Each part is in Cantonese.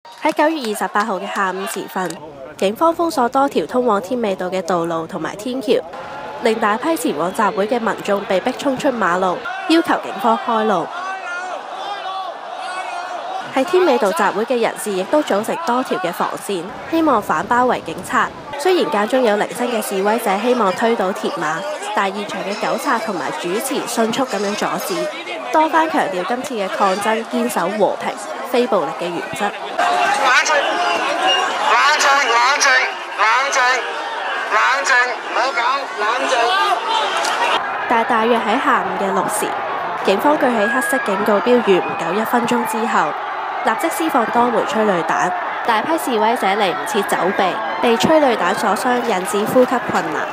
喺9月28號嘅下午時分，警方封鎖多條通往添美道嘅道路同埋天橋，令大批前往集會嘅民眾被逼衝出馬路，要求警方開路。喺添美道集會嘅人士亦都組成多條嘅防線，希望反包圍警察。雖然間中有零星嘅示威者希望推倒鐵馬，但現場嘅糾察同埋主持迅速咁樣阻止，多番強調今次嘅抗爭堅守和平、非暴力嘅原則。冷靜，冷靜，冷靜，冷靜，冷靜，唔好搞，冷靜。但大約喺下午嘅6時，警方舉起黑色警告標語，唔夠1分鐘之後，立即施放多枚催淚彈，大批示威者嚟唔切走避，被催淚彈所傷，引致呼吸困難。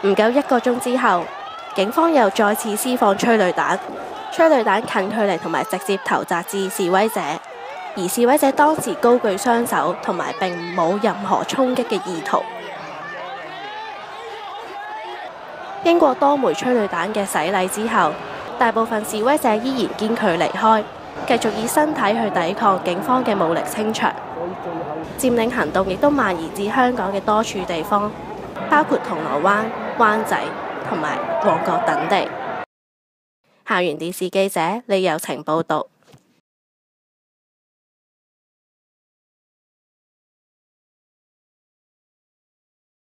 唔夠1個鐘之後，警方又再次施放催淚彈，催淚彈近距離同埋直接投擲至示威者，而示威者當時高舉雙手，同埋並冇任何衝擊嘅意圖。經過多枚催淚彈嘅洗禮之後，大部分示威者依然堅拒離開，繼續以身體去抵抗警方嘅武力清場。佔領行動亦都蔓延至香港嘅多處地方，包括銅鑼灣、灣仔同埋旺角等地。校園電視記者李友晴報導。